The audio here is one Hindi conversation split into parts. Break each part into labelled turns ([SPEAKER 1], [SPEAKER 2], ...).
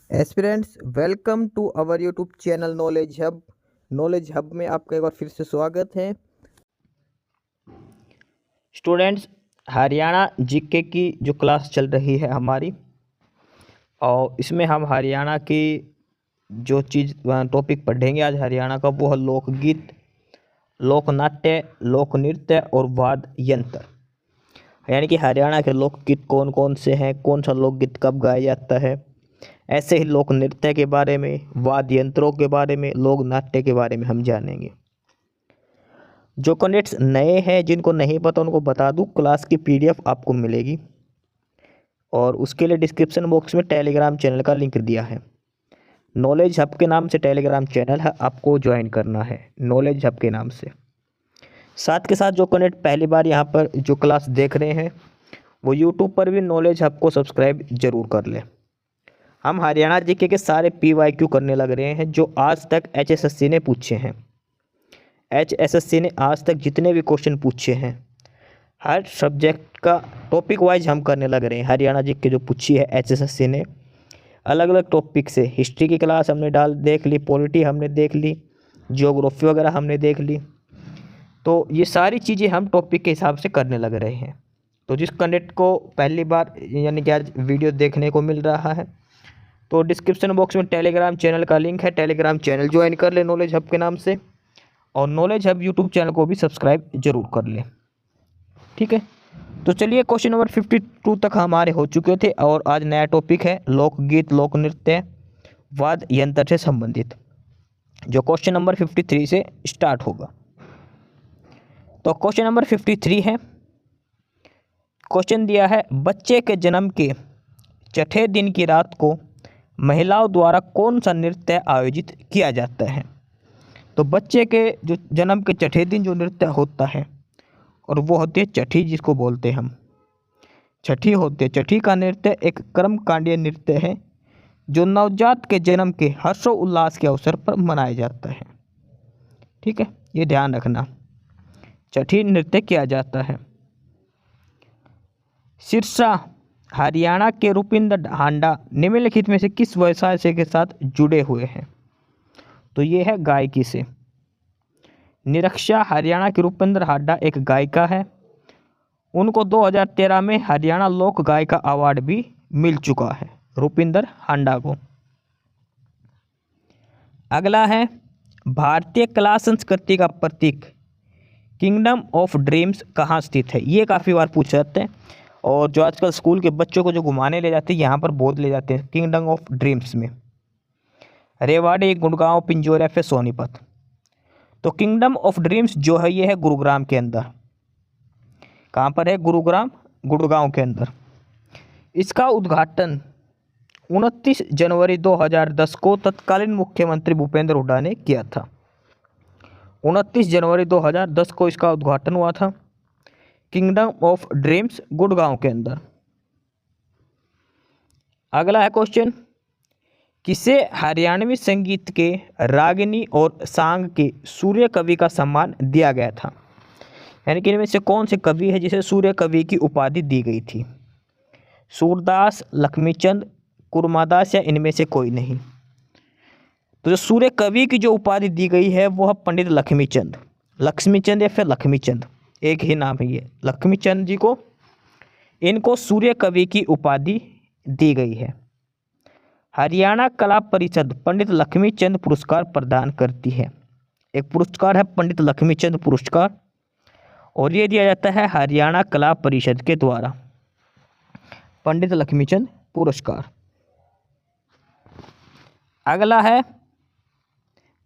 [SPEAKER 1] Aspirants welcome to our YouTube channel knowledge hub में आपका एक बार फिर से स्वागत है।
[SPEAKER 2] स्टूडेंट्स, हरियाणा जीके की जो क्लास चल रही है हमारी, और इसमें हम हरियाणा की जो चीज़ टॉपिक पढ़ेंगे आज हरियाणा का, वो है लोकगीत, लोक नाट्य, लोक नृत्य और वाद्य यंत्र। यानी कि हरियाणा के लोकगीत कौन कौन से हैं, कौन सा लोकगीत कब गाया जाता है, ऐसे ही लोक नृत्य के बारे में, वाद्य यंत्रों के बारे में, लोक नाट्य के बारे में हम जानेंगे। जो कैंडिडेट्स नए हैं, जिनको नहीं पता, उनको बता दूं, क्लास की पीडीएफ आपको मिलेगी और उसके लिए डिस्क्रिप्शन बॉक्स में टेलीग्राम चैनल का लिंक दिया है। नॉलेज हब के नाम से टेलीग्राम चैनल है, आपको ज्वाइन करना है नॉलेज हब के नाम से। साथ के साथ जो कैंडिडेट पहली बार यहाँ पर जो क्लास देख रहे हैं, वो यूट्यूब पर भी नॉलेज हब को सब्सक्राइब जरूर कर लें। हम हरियाणा जीके के सारे PYQ करने लग रहे हैं जो आज तक HSSC ने पूछे हैं। HSSC ने आज तक जितने भी क्वेश्चन पूछे हैं, हर सब्जेक्ट का टॉपिक वाइज हम करने लग रहे हैं। हरियाणा जीके जो पूछी है HSSC ने, अलग अलग टॉपिक से, हिस्ट्री की क्लास हमने देख ली, पॉलिटी हमने देख ली, जियोग्राफी वगैरह हमने देख ली। तो ये सारी चीज़ें हम टॉपिक के हिसाब से करने लग रहे हैं। तो जिस कैंडिडेट को पहली बार यानी कि आज वीडियो देखने को मिल रहा है, तो डिस्क्रिप्शन बॉक्स में टेलीग्राम चैनल का लिंक है, टेलीग्राम चैनल ज्वाइन कर ले नॉलेज हब के नाम से, और नॉलेज हब यूट्यूब चैनल को भी सब्सक्राइब जरूर कर ले। ठीक है, तो चलिए क्वेश्चन नंबर 52 तक हमारे हो चुके थे और आज नया टॉपिक है लोकगीत, लोक नृत्य, वाद्य यंत्र से संबंधित, जो क्वेश्चन नंबर 53 से स्टार्ट होगा। तो क्वेश्चन नंबर 53 है, क्वेश्चन दिया है, बच्चे के जन्म के छठे दिन की रात को महिलाओं द्वारा कौन सा नृत्य आयोजित किया जाता है। तो बच्चे के जो जन्म के छठे दिन जो नृत्य होता है, और वो होती है छठी, जिसको बोलते हैं हम छठी होती है। छठी का नृत्य एक कर्मकांडीय नृत्य है जो नवजात के जन्म के हर्षोल्लास के अवसर पर मनाया जाता है। ठीक है, ये ध्यान रखना, छठी नृत्य किया जाता है। सिरसा हरियाणा के रूपिंदर हांडा निम्नलिखित में से किस व्यवसाय से के साथ जुड़े हुए हैं। तो ये है गायकी से। निरक्षा हरियाणा की रूपिंदर हांडा एक गायिका है, उनको 2013 में हरियाणा लोक गायिका अवार्ड भी मिल चुका है, रूपिंदर हांडा को। अगला है, भारतीय कला संस्कृति का प्रतीक किंगडम ऑफ ड्रीम्स कहाँ स्थित है। ये काफ़ी बार पूछ जाते हैं, और जो आजकल स्कूल के बच्चों को जो घुमाने ले जाते हैं, यहाँ पर बहुत ले जाते हैं किंगडम ऑफ ड्रीम्स में। रेवाड़ी, गुड़गांव, पिंजौर या फिर सोनीपत। तो किंगडम ऑफ ड्रीम्स जो है ये है गुरुग्राम के अंदर। कहाँ पर है? गुरुग्राम, गुड़गांव के अंदर। इसका उद्घाटन 29 जनवरी 2010 को तत्कालीन मुख्यमंत्री भूपेंद्र हुड्डा ने किया था। 29 जनवरी 2010 को इसका उद्घाटन हुआ था किंगडम ऑफ ड्रीम्स गुड़गांव के अंदर। अगला है क्वेश्चन, किसे हरियाणवी संगीत के रागिनी और सांग के सूर्य कवि का सम्मान दिया गया था। यानी कि इनमें से कौन से कवि है जिसे सूर्य कवि की उपाधि दी गई थी। सूरदास, लक्ष्मीचंद, कुर्मादास या इनमें से कोई नहीं। तो जो सूर्य कवि की जो उपाधि दी गई है वो है पंडित लक्ष्मीचंद। लक्ष्मीचंद या फिर लक्ष्मीचंद, एक ही नाम है ये, लक्ष्मीचंद जी को, इनको सूर्य कवि की उपाधि दी गई है। हरियाणा कला परिषद पंडित लक्ष्मीचंद पुरस्कार प्रदान करती है। एक पुरस्कार है पंडित लक्ष्मीचंद पुरस्कार, और ये दिया जाता है हरियाणा कला परिषद के द्वारा, पंडित लक्ष्मीचंद पुरस्कार। अगला है,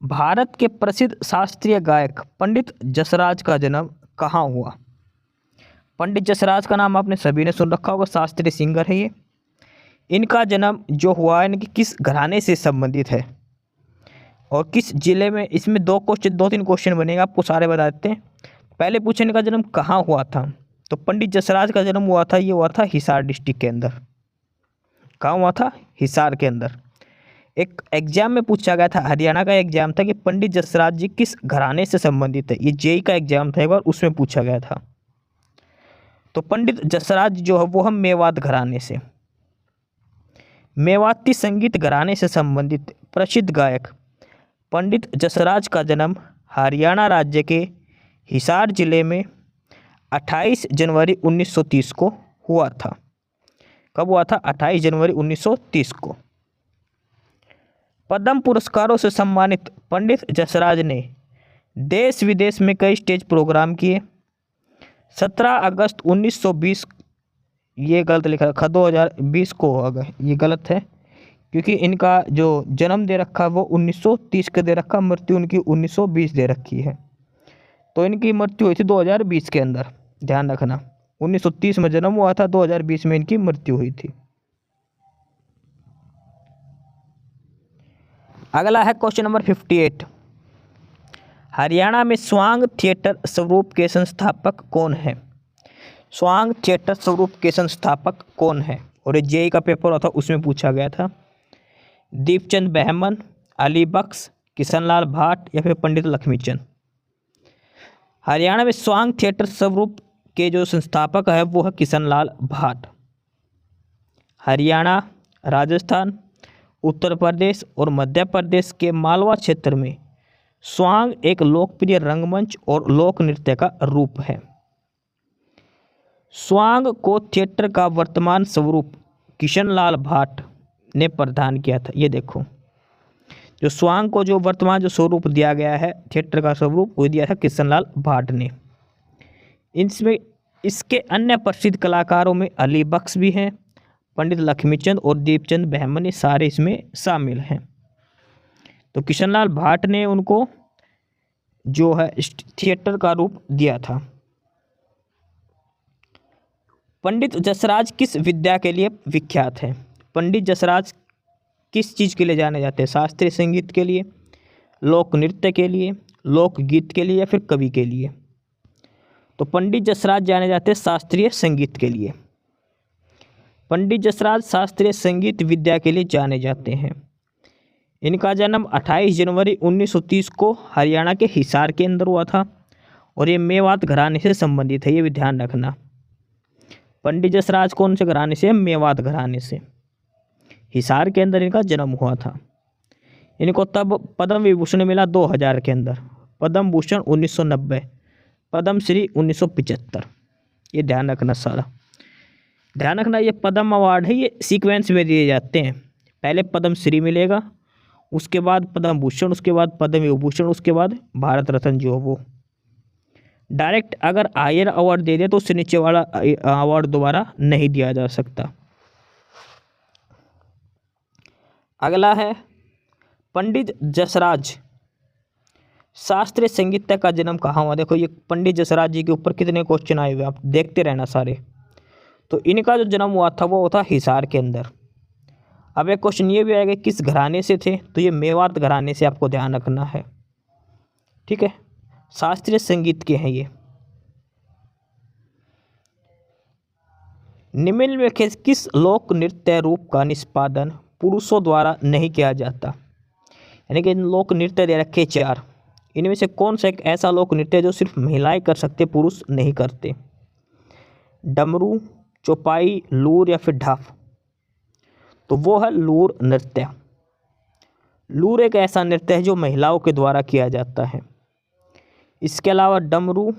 [SPEAKER 2] भारत के प्रसिद्ध शास्त्रीय गायक पंडित जसराज का जन्म कहाँ हुआ। पंडित जसराज का नाम आपने सभी ने सुन रखा होगा, शास्त्रीय सिंगर है ये। इनका जन्म जो हुआ है, इनकी किस घराने से संबंधित है और किस जिले में। इसमें दो तीन क्वेश्चन बनेगा, आपको सारे बता देते हैं। पहले पूछे इनका जन्म कहाँ हुआ था, तो पंडित जसराज का जन्म हुआ था, ये हुआ था हिसार डिस्ट्रिक्ट के अंदर। कहाँ हुआ था? हिसार के अंदर। एक एग्जाम में पूछा गया था, हरियाणा का एग्जाम था, कि पंडित जसराज जी किस घराने से संबंधित है। ये जेई का एग्जाम था एक बार, उसमें पूछा गया था। तो पंडित जसराज जो है वो हम मेवात घराने से। मेवाती संगीत घराने से संबंधित प्रसिद्ध गायक पंडित जसराज का जन्म हरियाणा राज्य के हिसार जिले में 28 जनवरी 1930 को हुआ था। कब हुआ था? 28 जनवरी 1930 को। पद्म पुरस्कारों से सम्मानित पंडित जसराज ने देश विदेश में कई स्टेज प्रोग्राम किए। 17 अगस्त 1920, ये गलत लिखा रखा, 2020 को होगा, ये गलत है क्योंकि इनका जो जन्म दे रखा वो 1930 का दे रखा, मृत्यु उनकी 1920 दे रखी है। तो इनकी मृत्यु हुई थी 2020 के अंदर, ध्यान रखना। 1930 में जन्म हुआ था, 2020 में इनकी मृत्यु हुई थी। अगला है क्वेश्चन नंबर 58। हरियाणा में स्वांग थिएटर स्वरूप के संस्थापक कौन है? स्वांग थिएटर स्वरूप के संस्थापक कौन है? और ये जेईई का पेपर हुआ था, उसमें पूछा गया था। दीपचंद बहमन, अली बख्श, किशनलाल भाट या फिर पंडित लक्ष्मीचंद। हरियाणा में स्वांग थिएटर स्वरूप के जो संस्थापक है वो है किशनलाल भाट। हरियाणा, राजस्थान, उत्तर प्रदेश और मध्य प्रदेश के मालवा क्षेत्र में स्वांग एक लोकप्रिय रंगमंच और लोक नृत्य का रूप है। स्वांग को थिएटर का वर्तमान स्वरूप किशनलाल भाट ने प्रदान किया था। ये देखो, जो स्वांग को जो वर्तमान जो स्वरूप दिया गया है थिएटर का स्वरूप, वो दिया था किशनलाल भाट ने। इसमें इसके अन्य प्रसिद्ध कलाकारों में अली बख्श भी हैं, पंडित लक्ष्मीचंद और दीपचंद बहमन, ये सारे इसमें शामिल हैं। तो किशनलाल भाट ने उनको जो है थिएटर का रूप दिया था। पंडित जसराज किस विद्या के लिए विख्यात है? पंडित जसराज किस चीज़ के लिए जाने जाते हैं? शास्त्रीय संगीत के लिए, लोक नृत्य के लिए, लोकगीत के लिए या फिर कवि के लिए? तो पंडित जसराज जाने जाते हैं शास्त्रीय संगीत के लिए। पंडित जसराज शास्त्रीय संगीत विद्या के लिए जाने जाते हैं। इनका जन्म 28 जनवरी 1930 को हरियाणा के हिसार के अंदर हुआ था और ये मेवात घराने से संबंधित है, ये भी ध्यान रखना। पंडित जसराज कौन से घराने से? मेवात घराने से। हिसार के अंदर इनका जन्म हुआ था। इनको तब पद्म विभूषण मिला 2000 के अंदर, पद्म भूषण 1990, पद्म श्री 1975। ये ध्यान रखना, सारा ध्यान रखना। ये पद्म अवार्ड है, ये सीक्वेंस में दिए जाते हैं। पहले पद्म श्री मिलेगा, उसके बाद पद्म भूषण, उसके बाद पद्म विभूषण, उसके बाद भारत रत्न जो वो। डायरेक्ट अगर हायर अवार्ड दे दे तो उससे नीचे वाला अवार्ड दोबारा नहीं दिया जा सकता। अगला है पंडित जसराज शास्त्रीय संगीत का जन्म कहाँ हुआ? देखो, ये पंडित जसराज जी के ऊपर कितने क्वेश्चन आए हुए, आप देखते रहना सारे। तो इनका जो जन्म हुआ था वो था हिसार के अंदर। अब एक क्वेश्चन ये भी आएगा किस घराने से थे? तो ये मेवात घराने से, आपको ध्यान रखना है, ठीक है। शास्त्रीय संगीत के हैं ये। निम्न में किस लोक नृत्य रूप का निष्पादन पुरुषों द्वारा नहीं किया जाता? यानी कि लोक नृत्य दे रखे 4, इनमें से कौन सा एक ऐसा लोक नृत्य जो सिर्फ महिलाएं कर सकते, पुरुष नहीं करते? डमरू, चौपाई, लूर या फिर ढाफ? तो वो है लूर नृत्य। लूर एक ऐसा नृत्य है जो महिलाओं के द्वारा किया जाता है। इसके अलावा डमरू,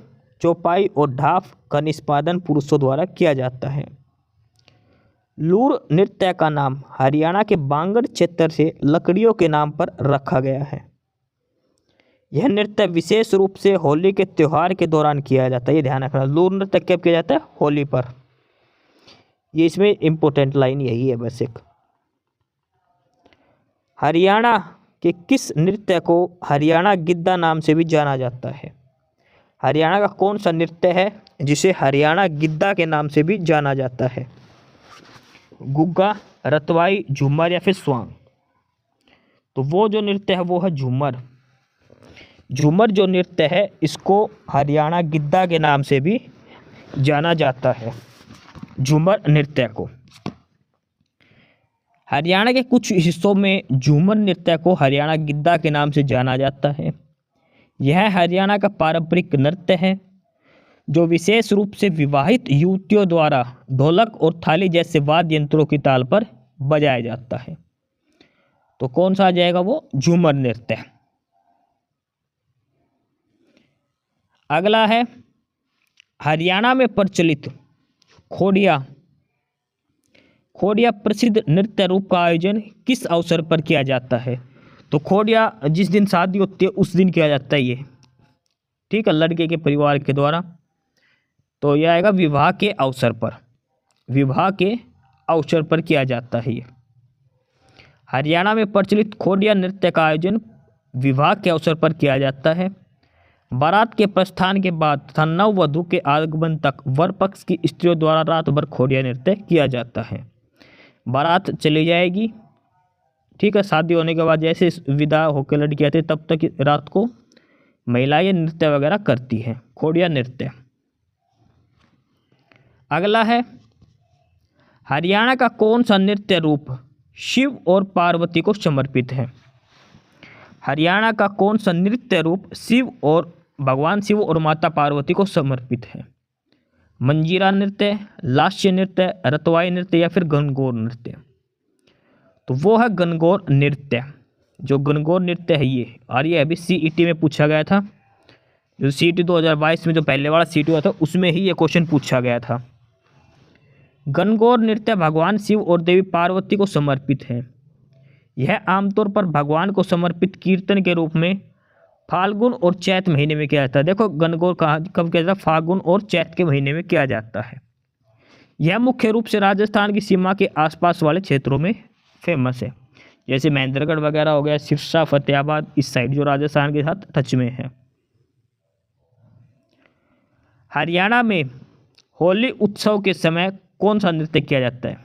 [SPEAKER 2] चौपाई और ढाफ का निष्पादन पुरुषों द्वारा किया जाता है। लूर नृत्य का नाम हरियाणा के बांगड़ क्षेत्र से लकड़ियों के नाम पर रखा गया है। यह नृत्य विशेष रूप से होली के त्यौहार के दौरान किया जाता है, ये ध्यान रखना। लूर नृत्य कब किया जाता है? होली पर। ये इसमें इंपॉर्टेंट लाइन यही है बस एक। हरियाणा के किस नृत्य को हरियाणा गिद्दा नाम से भी जाना जाता है? हरियाणा का कौन सा नृत्य है जिसे हरियाणा गिद्दा के नाम से भी जाना जाता है? गुग्गा, रतवाई, झूमर या फिर स्वांग? तो वो जो नृत्य है वो है झूमर। झूमर जो नृत्य है इसको हरियाणा गिद्दा के नाम से भी जाना जाता है, झूमर नृत्य को। हरियाणा के कुछ हिस्सों में झूमर नृत्य को हरियाणा गिद्दा के नाम से जाना जाता है। यह हरियाणा का पारंपरिक नृत्य है जो विशेष रूप से विवाहित युवतियों द्वारा ढोलक और थाली जैसे वाद्य यंत्रों की ताल पर बजाया जाता है। तो कौन सा आ जाएगा? वो झूमर नृत्य। अगला है हरियाणा में प्रचलित खोड़िया। खोड़िया प्रसिद्ध नृत्य रूप का आयोजन किस अवसर पर किया जाता है? तो खोड़िया जिस दिन शादी होती है उस दिन किया जाता है ये, ठीक है, लड़के के परिवार के द्वारा। तो यह आएगा विवाह के अवसर पर, विवाह के अवसर पर किया जाता है ये। हरियाणा में प्रचलित खोड़िया नृत्य का आयोजन विवाह के अवसर पर किया जाता है। बारात के प्रस्थान के बाद तथा नववधू के आगमन तक वर पक्ष की स्त्रियों द्वारा रात भर खोड़िया नृत्य किया जाता है। बारात चली जाएगी, ठीक है, शादी होने के बाद जैसे विदा होकर लड़की आती है तब तक रात को महिलाएं नृत्य वगैरह करती हैं, खोड़िया नृत्य। अगला है हरियाणा का कौन सा नृत्य रूप शिव और पार्वती को समर्पित है? हरियाणा का कौन सा नृत्य रूप शिव और भगवान शिव और माता पार्वती को समर्पित है? मंजीरा नृत्य, लास्य नृत्य, रतवाई नृत्य या फिर गणगौर नृत्य? तो वो है गणगौर नृत्य। जो गणगौर नृत्य है ये, और ये अभी सीईटी में पूछा गया था, जो सीईटी 2022 में जो पहले वाला सीईटी हुआ था उसमें ही ये क्वेश्चन पूछा गया था। गणगौर नृत्य भगवान शिव और देवी पार्वती को समर्पित है। यह आमतौर पर भगवान को समर्पित कीर्तन के रूप में फाल्गुन और चैत महीने में किया जाता है। देखो गणगौर कब किया जाता है? फाल्गुन और चैत के महीने में किया जाता है। यह मुख्य रूप से राजस्थान की सीमा के आसपास वाले क्षेत्रों में फेमस है, जैसे महेंद्रगढ़ वगैरह हो गया, सिरसा, फतेहाबाद, इस साइड जो राजस्थान के साथ टच में है। हरियाणा में होली उत्सव के समय कौन सा नृत्य किया जाता है?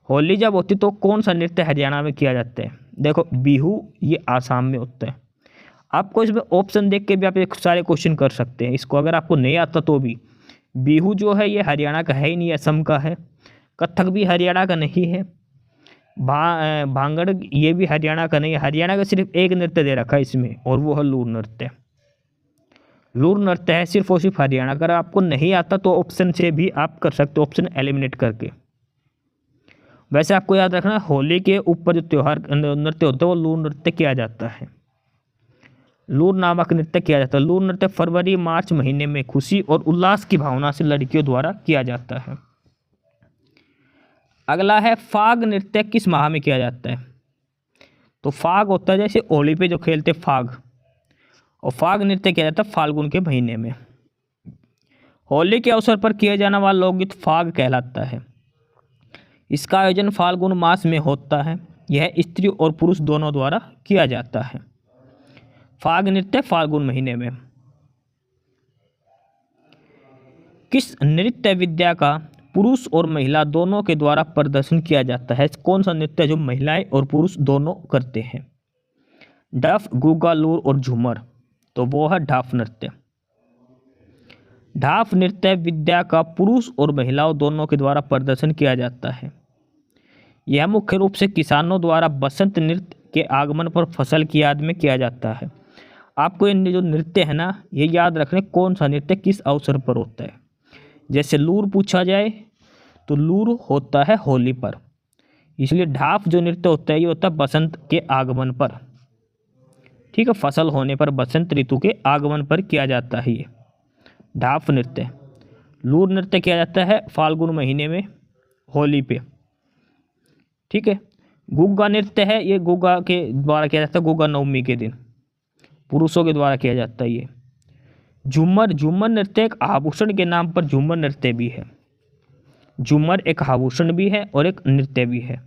[SPEAKER 2] होली जब होती तो कौन सा नृत्य हरियाणा में किया जाता है? देखो बिहू ये आसाम में होता है। आपको इसमें ऑप्शन देख के भी आप एक सारे क्वेश्चन कर सकते हैं इसको, अगर आपको नहीं आता तो भी। बिहू जो है ये हरियाणा का है ही नहीं, असम का है। कथक भी हरियाणा का नहीं है। भांगड़ ये भी हरियाणा का नहीं है। हरियाणा का सिर्फ एक नृत्य दे रखा है इसमें, और वो है लूर नृत्य। लूर नृत्य है सिर्फ और सिर्फ हरियाणा। अगर आपको नहीं आता तो ऑप्शन से भी आप कर सकते हो, ऑप्शन एलिमिनेट करके। वैसे आपको याद रखना होली के ऊपर जो त्योहार नृत्य होता है वो लूर नृत्य किया जाता है। लूर नामक नृत्य किया जाता है। लूर नृत्य फरवरी मार्च महीने में खुशी और उल्लास की भावना से लड़कियों द्वारा किया जाता है। अगला है फाग नृत्य किस माह में किया जाता है? तो फाग होता है जैसे होली पे जो खेलते फाग, और फाग नृत्य किया जाता है फाल्गुन के महीने में। होली के अवसर पर किया जाने वाला लोकगीत फाग कहलाता है। इसका आयोजन फाल्गुन मास में होता है। यह स्त्री और पुरुष दोनों द्वारा किया जाता है। फाग नृत्य फाल्गुन महीने में। किस नृत्य विद्या का पुरुष और महिला दोनों के द्वारा प्रदर्शन किया जाता है? कौन सा नृत्य जो महिलाएं और पुरुष दोनों करते हैं? डफ, गुग्गा, लूर और झूमर? तो वो है ढाफ नृत्य। ढाफ नृत्य विद्या का पुरुष और महिलाओं दोनों के द्वारा प्रदर्शन किया जाता है। यह मुख्य रूप से किसानों द्वारा बसंत नृत्य के आगमन पर फसल की याद में किया जाता है। आपको ये जो नृत्य है ना, ये याद रखने कौन सा नृत्य किस अवसर पर होता है। जैसे लूर पूछा जाए तो लूर होता है होली पर, इसलिए ढाफ जो नृत्य होता है ये होता है बसंत के आगमन पर, ठीक है, फसल होने पर बसंत ऋतु के आगमन पर किया जाता है ये ढाफ नृत्य। लूर नृत्य किया जाता है फाल्गुन महीने में होली पे, ठीक है। गुग्गा नृत्य है, ये गुग्गा के द्वारा किया जाता है गुग्गा नवमी के दिन, पुरुषों के द्वारा किया जाता है ये। झूमर, झूमर नृत्य एक आभूषण के नाम पर झूमर नृत्य भी है। झूमर एक आभूषण भी है और एक नृत्य भी है।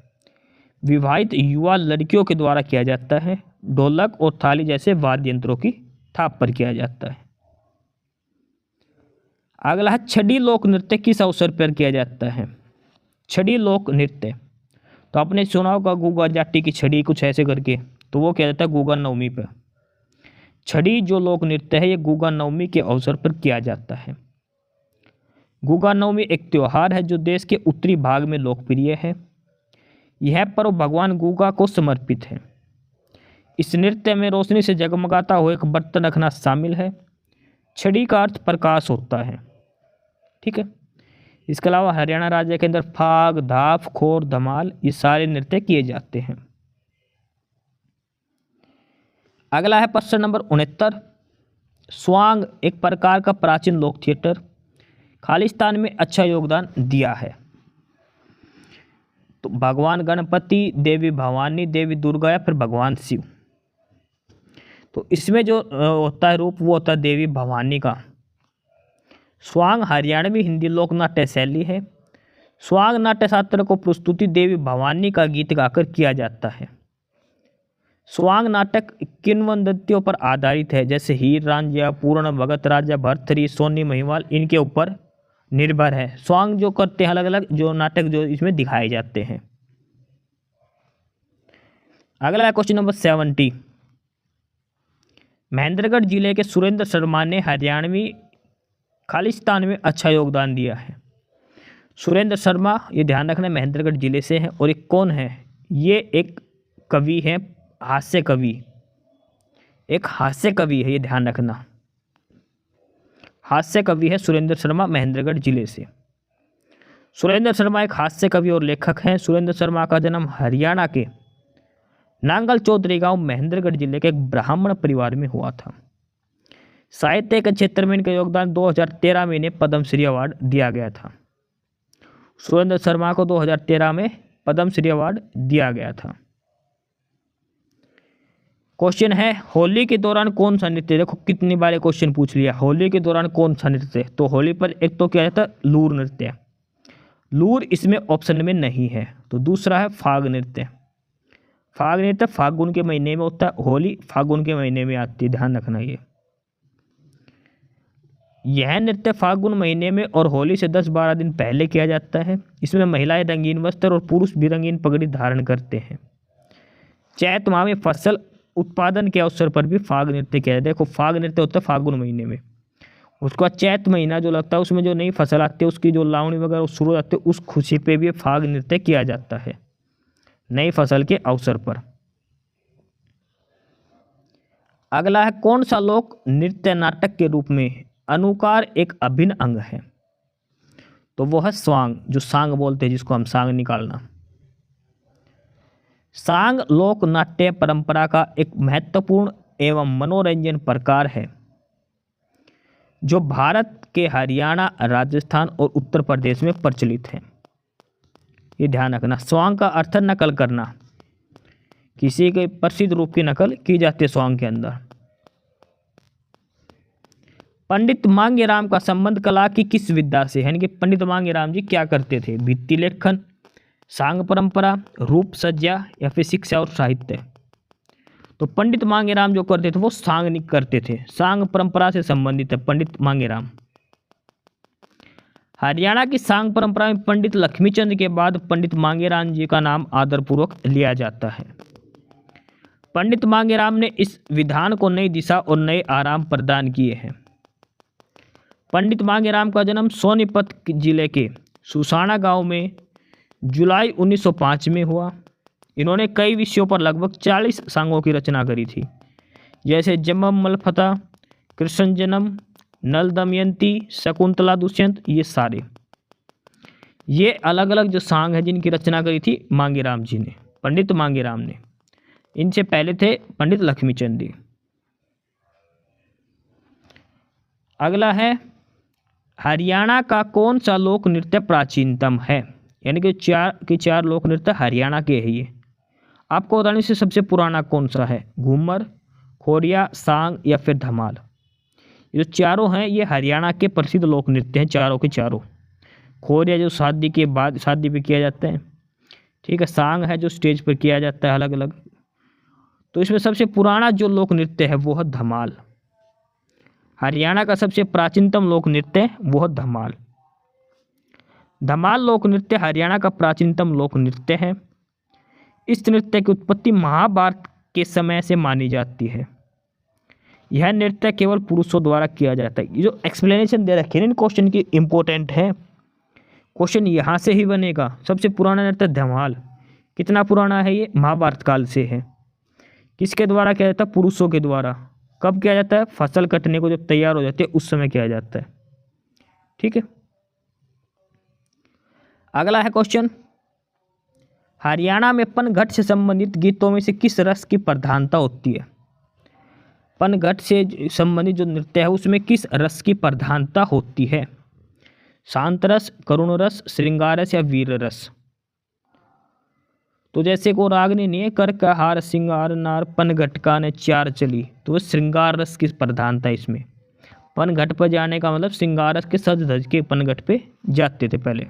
[SPEAKER 2] विवाहित युवा लड़कियों के द्वारा किया जाता है। ढोलक और थाली जैसे वाद्य यंत्रों की थाप पर किया जाता है। अगला है छड़ी लोक नृत्य किस अवसर पर किया जाता है? छड़ी लोक नृत्य तो आपने सुना होगा गुग्गा जाटी की छड़ी कुछ ऐसे करके, तो वो किया जाता है गुग्गा नवमी पर। छड़ी जो लोक नृत्य है ये गुग्गा नवमी के अवसर पर किया जाता है। गुग्गा नवमी एक त्योहार है जो देश के उत्तरी भाग में लोकप्रिय है। यह पर्व भगवान गुग्गा को समर्पित है। इस नृत्य में रोशनी से जगमगाता हुआ एक बर्तन रखना शामिल है। छड़ी का अर्थ प्रकाश होता है, ठीक है। इसके अलावा हरियाणा राज्य के अंदर फाग, धाफ, खोर, धमाल ये सारे नृत्य किए जाते हैं। अगला है प्रश्न नंबर 69। स्वांग एक प्रकार का प्राचीन लोक थिएटर खालिस्तान में अच्छा योगदान दिया है। तो भगवान गणपति, देवी भवानी, देवी दुर्गा या फिर भगवान शिव। तो इसमें जो होता है रूप वो होता है देवी भवानी का। स्वांग हरियाणवी हिंदी लोक नाट्य शैली है। स्वांग नाट्य शास्त्र को प्रस्तुति देवी भवानी का गीत गाकर किया जाता है। स्वांग नाटक किंवदंतियों पर आधारित है, जैसे हीर रांझा, पूर्ण भगत राजा, भर्तृहरि, सोनी महिवाल, इनके ऊपर निर्भर है। स्वांग जो करते हैं अलग अलग जो नाटक जो इसमें दिखाए जाते हैं। अगला है क्वेश्चन नंबर 70। महेंद्रगढ़ जिले के सुरेंद्र शर्मा ने हरियाणवी खालिस्तान में अच्छा योगदान दिया है। सुरेंद्र शर्मा, ये ध्यान रखना, महेंद्रगढ़ जिले से है। और एक कौन है? ये एक कवि है, हास्य कवि, एक हास्य कवि है, ये ध्यान रखना। हास्य कवि है सुरेंद्र शर्मा, महेंद्रगढ़ जिले से। सुरेंद्र शर्मा एक हास्य कवि और लेखक हैं। सुरेंद्र शर्मा का जन्म हरियाणा के नांगल चौधरी गांव, महेंद्रगढ़ जिले के एक ब्राह्मण परिवार में हुआ था। साहित्य के क्षेत्र में इनका योगदान 2013 में इन्हें पद्मश्री अवार्ड दिया गया था। सुरेंद्र शर्मा को 2013 में पद्मश्री अवार्ड दिया गया था। क्वेश्चन है होली के दौरान कौन सा नृत्य, देखो कितनी बार क्वेश्चन पूछ लिया, होली के दौरान कौन सा नृत्य। तो होली पर एक तो क्या जाता है, लूर नृत्य। लूर इसमें ऑप्शन में नहीं है। तो दूसरा है फाग नृत्य। फाग नृत्य फागुन के महीने में होता है, होली फागुन के महीने में आती है, ध्यान रखना। यह नृत्य फागुन महीने में और होली से 10-12 दिन पहले किया जाता है। इसमें महिलाएं रंगीन वस्त्र और पुरुष भी रंगीन पगड़ी धारण करते हैं। चैत माह में फसल उत्पादन के अवसर पर भी फाग नृत्य किया जाता है। देखो फाग नृत्य होता है फागुन महीने में, उसके बाद चैत महीना जो लगता है उसमें जो नई फसल आती है उसकी जो लावणी वगैरह शुरू हो जाती है, उस खुशी पे भी फाग नृत्य किया जाता है नई फसल के अवसर पर। अगला है कौन सा लोक नृत्य नाटक के रूप में अनुकार एक अभिन्न अंग है। तो वो है स्वांग, जो सांग बोलते हैं जिसको हम सांग निकालना। सांग लोक नाट्य परंपरा का एक महत्वपूर्ण एवं मनोरंजन प्रकार है जो भारत के हरियाणा, राजस्थान और उत्तर प्रदेश में प्रचलित है। ये ध्यान रखना। स्वांग का अर्थ नकल करना, किसी के प्रसिद्ध रूप की नकल की जाती है स्वांग के अंदर। पंडित मांगेराम का संबंध कला की किस विद्या से है, यानी कि पंडित मांगेराम जी क्या करते थे? भित्ति लेखन, सांग परंपरा, रूप सज्जा या फिर शिक्षा और साहित्य। तो पंडित मांगेराम जो करते थे वो सांग करते थे, सांग परंपरा से संबंधित है पंडित मांगेराम। हरियाणा की सांग परंपरा में पंडित लक्ष्मीचंद के बाद पंडित मांगेराम जी का नाम आदरपूर्वक लिया जाता है। पंडित मांगेराम ने इस विधान को नई दिशा और नए आराम प्रदान किए हैं। पंडित मांगेराम का जन्म सोनीपत जिले के सुसाना गांव में जुलाई 1905 में हुआ। इन्होंने कई विषयों पर लगभग 40 सांगों की रचना करी थी, जैसे जमम मलफता, कृष्ण जन्म, नल दमयंती, शकुंतला दुष्यंत, ये सारे ये अलग अलग जो सांग हैं जिनकी रचना करी थी मांगेराम जी ने, पंडित मांगेराम ने। इनसे पहले थे पंडित लक्ष्मीचंद जी। अगला है हरियाणा का कौन सा लोक नृत्य प्राचीनतम है, यानी कि चार लोक नृत्य हरियाणा के है। ये आपको बताने से सबसे पुराना कौन सा है? घूमर, खोरिया, सांग या फिर धमाल। ये जो चारों हैं ये हरियाणा के प्रसिद्ध लोक नृत्य हैं, चारों के चारों। खोरिया जो शादी के बाद शादी पे किया जाता है, ठीक है। सांग है जो स्टेज पर किया जाता है अलग अलग। तो इसमें सबसे पुराना जो लोक नृत्य है वो है धमाल। हरियाणा का सबसे प्राचीनतम लोक नृत्य वो है धमाल। धमाल लोक नृत्य हरियाणा का प्राचीनतम लोक नृत्य है। इस नृत्य की उत्पत्ति महाभारत के समय से मानी जाती है। यह नृत्य केवल पुरुषों द्वारा किया जाता है। ये जो एक्सप्लेनेशन दे रखे हैं इन क्वेश्चन की इंपॉर्टेंट है, क्वेश्चन यहाँ से ही बनेगा। सबसे पुराना नृत्य धमाल, कितना पुराना है ये? महाभारत काल से है। किसके द्वारा किया जाता है? पुरुषों के द्वारा। कब किया जाता है? फसल कटने को जब तैयार हो जाती है उस समय किया जाता है, ठीक है। अगला है क्वेश्चन, हरियाणा में पनघट से संबंधित गीतों में से किस रस की प्रधानता होती है? पनघट से संबंधित जो नृत्य है उसमें किस रस की प्रधानता होती है? शांत रस, करुण रस, श्रृंगार रस या वीर रस? तो जैसे को रागनी नहीं है, कर का हार श्रृंगार नार पनघट का ने चार चली, तो वो श्रृंगार रस की प्रधानता इसमें। पनघट पर जाने का मतलब श्रृंगार रस के सज धज के पनघट पे जाते थे पहले।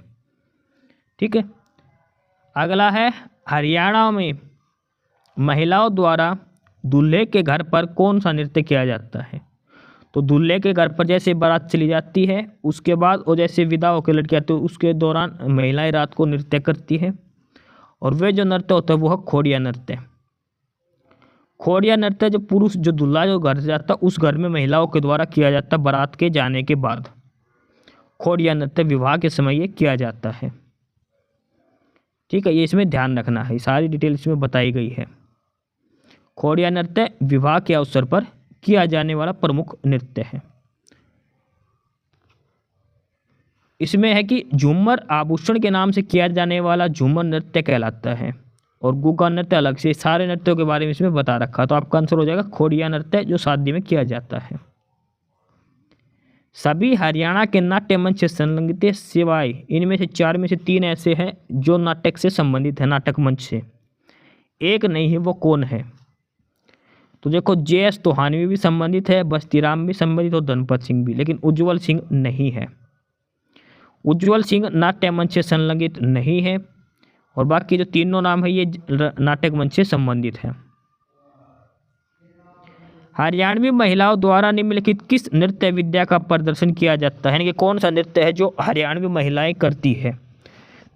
[SPEAKER 2] ठीक है। अगला है, हरियाणा में महिलाओं द्वारा दूल्हे के घर पर कौन सा नृत्य किया जाता है? तो दूल्हे के घर पर जैसे बारात चली जाती है उसके बाद और जैसे विदा होकर लड़की आती है उसके दौरान महिलाएं रात को नृत्य करती है, और वे जो नृत्य होता है वो है खोड़िया नृत्य। खोड़िया नृत्य जो पुरुष जो दूल्हा जो घर जाता है उस घर में महिलाओं के द्वारा किया जाता है बारात के जाने के बाद। खोड़िया नृत्य विवाह के समय ये किया जाता है। ठीक है, ये इसमें ध्यान रखना है, सारी डिटेल इसमें बताई गई है। खोड़िया नृत्य विवाह के अवसर पर किया जाने वाला प्रमुख नृत्य है। इसमें है कि झूमर आभूषण के नाम से किया जाने वाला झूमर नृत्य कहलाता है, और गुग्गा नृत्य अलग से। सारे नृत्यों के बारे में इसमें बता रखा, तो आपका आंसर हो जाएगा खोड़िया नृत्य जो शादी में किया जाता है। सभी हरियाणा के नाट्य मंच से संलग्नित है सिवाय इनमें से 4 में से 3 ऐसे हैं जो नाटक से संबंधित है, नाटक मंच से। एक नहीं है, वो कौन है? तो देखो, JS तोहानवी भी संबंधित है, बस्तीराम भी संबंधित और धनपत सिंह भी, लेकिन उज्ज्वल सिंह नहीं है। उज्ज्वल सिंह नाट्य मंच से संलग्नित नहीं है, और बाकी जो तीनों नाम है ये नाटक मंच से संबंधित है। हरियाणवी महिलाओं द्वारा निम्नलिखित किस नृत्य विद्या का प्रदर्शन किया जाता है? यानी कि कौन सा नृत्य है जो हरियाणवी महिलाएं करती है?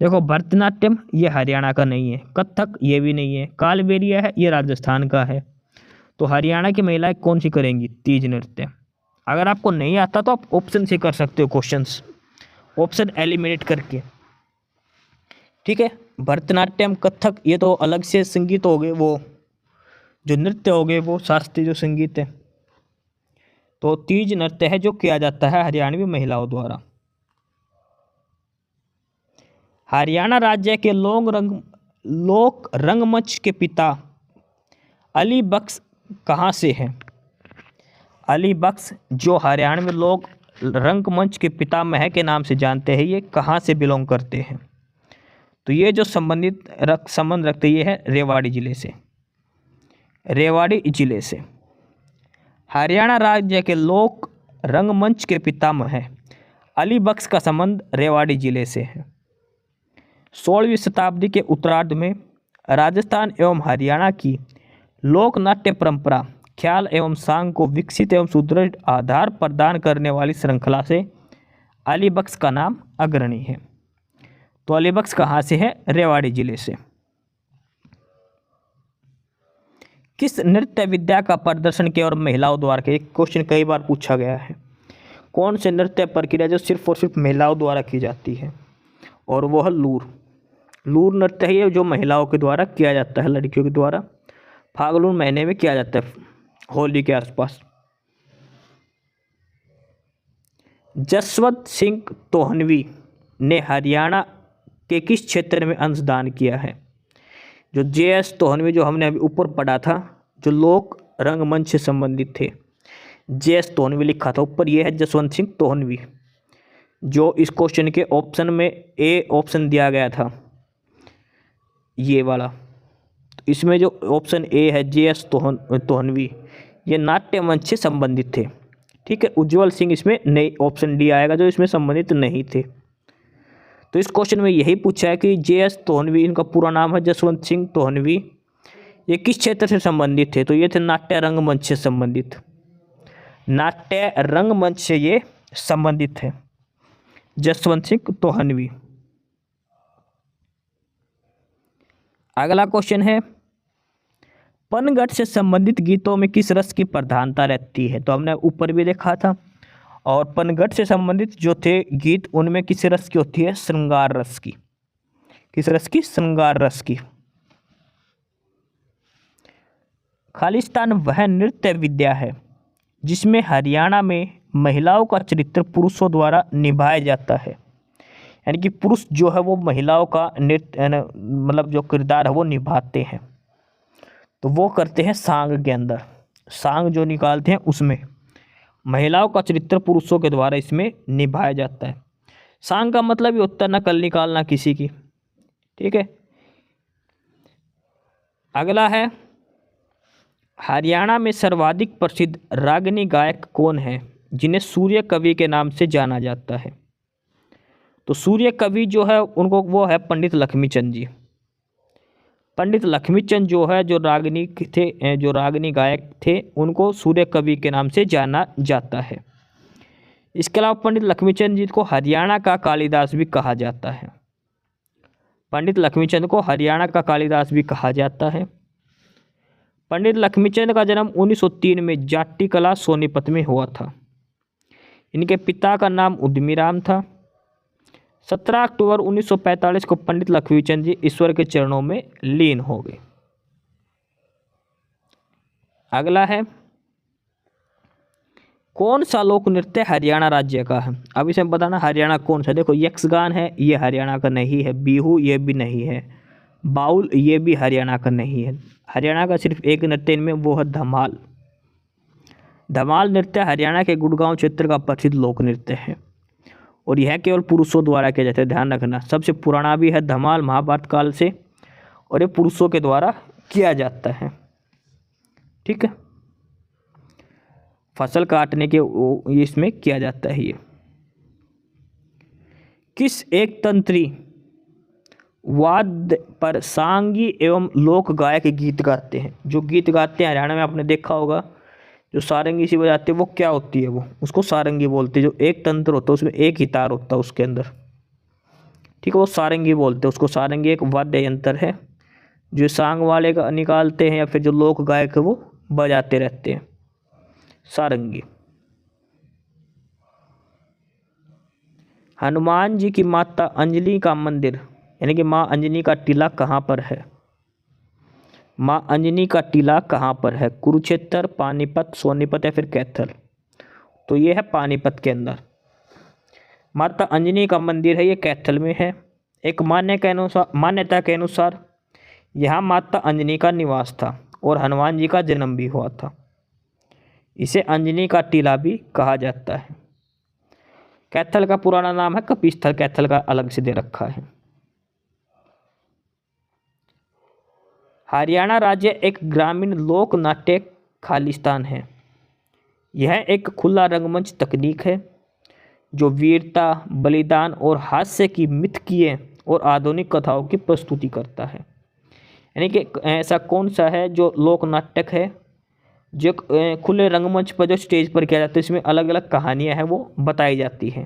[SPEAKER 2] देखो, भरतनाट्यम ये हरियाणा का नहीं है, कथक ये भी नहीं है, कालबेलिया है ये राजस्थान का है। तो हरियाणा की महिलाएं कौन सी करेंगी? तीज नृत्य। अगर आपको नहीं आता तो आप ऑप्शन से कर सकते हो क्वेश्चंस, ऑप्शन एलिमिनेट करके। ठीक है, भरतनाट्यम, कथक ये तो अलग से संगीत हो गए, वो जो नृत्य हो गए वो शास्त्रीय जो संगीत है। तो तीज नृत्य है जो किया जाता है हरियाणवी महिलाओं द्वारा। हरियाणा राज्य के लोक रंगमंच के पिता अली बख्श कहाँ से हैं? अली बख्श जो हरियाणवी लोक रंगमंच के पितामह के नाम से जानते हैं, ये कहाँ से बिलोंग करते हैं? तो ये जो संबंध रखते ये है रेवाड़ी जिले से। रेवाड़ी जिले से हरियाणा राज्य के लोक रंगमंच के पितामह अली बख्श का संबंध रेवाड़ी जिले से है। 16वीं शताब्दी के उत्तरार्ध में राजस्थान एवं हरियाणा की लोक नाट्य परंपरा, ख्याल एवं सांग को विकसित एवं सुदृढ़ आधार प्रदान करने वाली श्रृंखला से अली बख्श का नाम अग्रणी है। तो अली बख्श कहाँ से है? रेवाड़ी जिले से। किस नृत्य विद्या का प्रदर्शन किया और महिलाओं द्वारा किया? एक क्वेश्चन कई बार पूछा गया है। कौन से नृत्य प्रक्रिया जो सिर्फ और सिर्फ महिलाओं द्वारा की जाती है? और वो है लूर। लूर नृत्य है जो महिलाओं के द्वारा किया जाता है, लड़कियों के द्वारा। फाल्गुन महीने में किया जाता है, होली के आसपास। जसवंत सिंह तोहनवी ने हरियाणा के किस क्षेत्र में अंशदान किया है? जो JS तोहनवी जो हमने अभी ऊपर पढ़ा था, जो लोक रंगमंच से संबंधित थे, JS तोहनवी लिखा था ऊपर, ये है जसवंत सिंह तोहनवी, जो इस क्वेश्चन के ऑप्शन में ए ऑप्शन दिया गया था, ये वाला। तो इसमें जो ऑप्शन ए है JS तोहनवी, ये नाट्य मंच से संबंधित थे। ठीक है, उज्ज्वल सिंह इसमें नई ऑप्शन डी आएगा जो इसमें संबंधित नहीं थे। तो इस क्वेश्चन में यही पूछा है कि JS तोहनवी, इनका पूरा नाम है जसवंत सिंह तोहनवी, ये किस क्षेत्र से संबंधित थे? तो ये थे नाट्य रंगमंच से संबंधित, नाट्य रंगमंच से ये संबंधित है जसवंत सिंह तोहनवी। अगला क्वेश्चन है, पनघट से संबंधित गीतों में किस रस की प्रधानता रहती है? तो हमने ऊपर भी देखा था, और पनघट से संबंधित जो थे गीत उनमें किस रस की होती है? श्रृंगार रस की। किस रस की? श्रृंगार रस की। खालिस्तान वह नृत्य विद्या है जिसमें हरियाणा में महिलाओं का चरित्र पुरुषों द्वारा निभाया जाता है। यानी कि पुरुष जो है वो महिलाओं का नृत्य मतलब जो किरदार है वो निभाते हैं। तो वो करते हैं सांग के अंदर, सांग जो निकालते हैं उसमें महिलाओं का चरित्र पुरुषों के द्वारा इसमें निभाया जाता है। सांग का मतलब ये होता है नकल निकालना किसी की, ठीक है। अगला है, हरियाणा में सर्वाधिक प्रसिद्ध रागिनी गायक कौन है जिन्हें सूर्य कवि के नाम से जाना जाता है? तो सूर्य कवि जो है उनको वो है पंडित लक्ष्मीचंद जी। पंडित लक्ष्मीचंद जो है जो रागिनी थे, जो रागिनी गायक थे, उनको सूर्य कवि के नाम से जाना जाता है। इसके अलावा पंडित लक्ष्मीचंद जी को हरियाणा का कालिदास भी कहा जाता है। पंडित लक्ष्मीचंद को हरियाणा का कालिदास भी कहा जाता है। पंडित लक्ष्मीचंद का जन्म 1903 में जाट्टी कला सोनीपत में हुआ था। इनके पिता का नाम उद्यमीराम था। 17 अक्टूबर 1945 को पंडित लक्ष्मीचंद जी ईश्वर के चरणों में लीन हो गए। अगला है, कौन सा लोक नृत्य हरियाणा राज्य का है? अब इसे बताना हरियाणा कौन सा। देखो, यक्षगान है, ये हरियाणा का नहीं है। बिहू ये भी नहीं है। बाउल ये भी हरियाणा का नहीं है। हरियाणा का सिर्फ एक नृत्य इनमें, वो है धमाल। धमाल नृत्य हरियाणा के गुड़गांव क्षेत्र का प्रसिद्ध लोक नृत्य है और यह केवल पुरुषों द्वारा किया जाता है। ध्यान रखना, सबसे पुराना भी है धमाल महाभारत काल से, और ये पुरुषों के द्वारा किया जाता है, ठीक है। फसल काटने के इसमें किया जाता है ये। किस एक तंत्री वाद्य पर सांगी एवं लोक गायक गीत गाते हैं? जो गीत गाते हैं हरियाणा में आपने देखा होगा, जो सारंगी सी बजाते हैं वो क्या होती है? वो उसको सारंगी बोलते हैं। जो एक तंत्र होता है उसमें एक ही तार होता है उसके अंदर, ठीक है, वो सारंगी बोलते हैं उसको। सारंगी एक वाद्य यंत्र है जो सांग वाले का निकालते हैं या फिर जो लोक गायक है वो बजाते रहते हैं, सारंगी। हनुमान जी की माता अंजलि का मंदिर यानी कि माँ अंजनी का टीला कहाँ पर है? माँ अंजनी का टीला कहाँ पर है? कुरुक्षेत्र, पानीपत, सोनीपत या फिर कैथल? तो ये है पानीपत के अंदर। माता अंजनी का मंदिर है, ये कैथल में है। एक मान्यता के अनुसार यहाँ माता अंजनी का निवास था और हनुमान जी का जन्म भी हुआ था। इसे अंजनी का टीला भी कहा जाता है। कैथल का पुराना नाम है कपिस्थल, कैथल का अलग से दे रखा है। हरियाणा राज्य एक ग्रामीण लोक नाट्य खालिस्तान है। यह एक खुला रंगमंच तकनीक है जो वीरता, बलिदान और हास्य की मिथकीय और आधुनिक कथाओं की प्रस्तुति करता है। यानी कि ऐसा कौन सा है जो लोक नाटक है जो खुले रंगमंच पर जो स्टेज पर किया जाता है, इसमें अलग अलग कहानियां हैं वो बताई जाती हैं।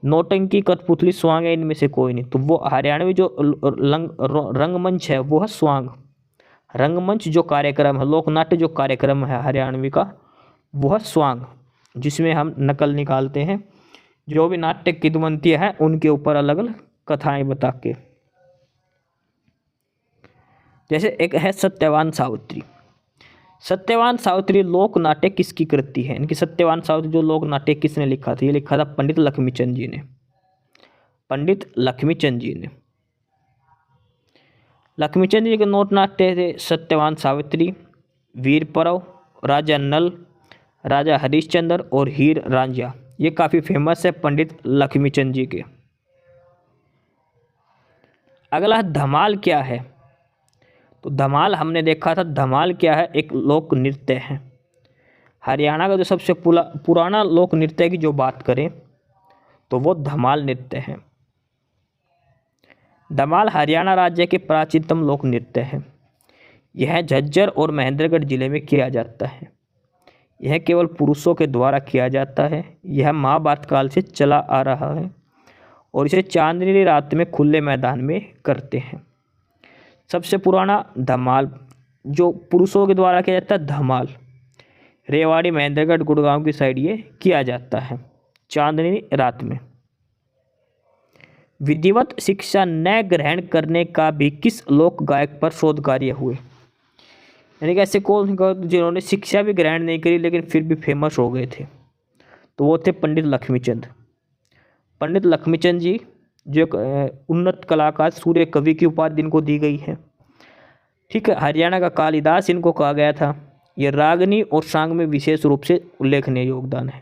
[SPEAKER 2] नौटंकी, कठपुतली, स्वांग है, इनमें से कोई नहीं। तो वो हरियाणवी जो रंगमंच है वो है स्वांग। रंगमंच जो कार्यक्रम है, लोकनाट्य जो कार्यक्रम है हरियाणवी का, वो है स्वांग, जिसमें हम नकल निकालते हैं जो भी नाट्य किदवंती है उनके ऊपर अलग अलग कथाएं बता के। जैसे एक है सत्यवान सावित्री। सत्यवान सावित्री लोक नाट्य किसकी कृति है? इनकी सत्यवान सावित्री जो लोक नाट्य किसने लिखा था? ये लिखा था पंडित लक्ष्मीचंद जी ने। पंडित लक्ष्मीचंद जी ने। लक्ष्मीचंद जी के लोक नाट्य थे सत्यवान सावित्री, वीर परव, राजा नल, राजा हरिश्चंद्र और हीर रांझा। ये काफ़ी फेमस है पंडित लक्ष्मीचंद जी के। अगला धमाल क्या है? तो धमाल हमने देखा था, धमाल क्या है? एक लोक नृत्य है। हरियाणा का जो सबसे पुराना लोक नृत्य की जो बात करें तो वो धमाल नृत्य है। धमाल हरियाणा राज्य के प्राचीनतम लोक नृत्य है। यह झज्जर और महेंद्रगढ़ जिले में किया जाता है। यह केवल पुरुषों के द्वारा किया जाता है। यह महाभारत काल से चला आ रहा है और इसे चांदनी रात में खुले मैदान में करते हैं। सबसे पुराना धमाल जो पुरुषों के द्वारा किया जाता है, धमाल रेवाड़ी, महेंद्रगढ़, गुड़गांव की साइड ये किया जाता है चांदनी रात में। विधिवत शिक्षा न ग्रहण करने का भी किस लोक गायक पर शोध कार्य हुए? यानी कि ऐसे कौन जिन्होंने शिक्षा भी ग्रहण नहीं करी लेकिन फिर भी फेमस हो गए थे? तो वो थे पंडित लक्ष्मीचंद। पंडित लक्ष्मीचंद जी जो एक उन्नत कलाकार सूर्य कवि की उपाधि इनको दी गई है। ठीक है, हरियाणा का कालिदास इनको कहा गया था। ये रागनी और सांग में विशेष रूप से उल्लेखनीय योगदान है।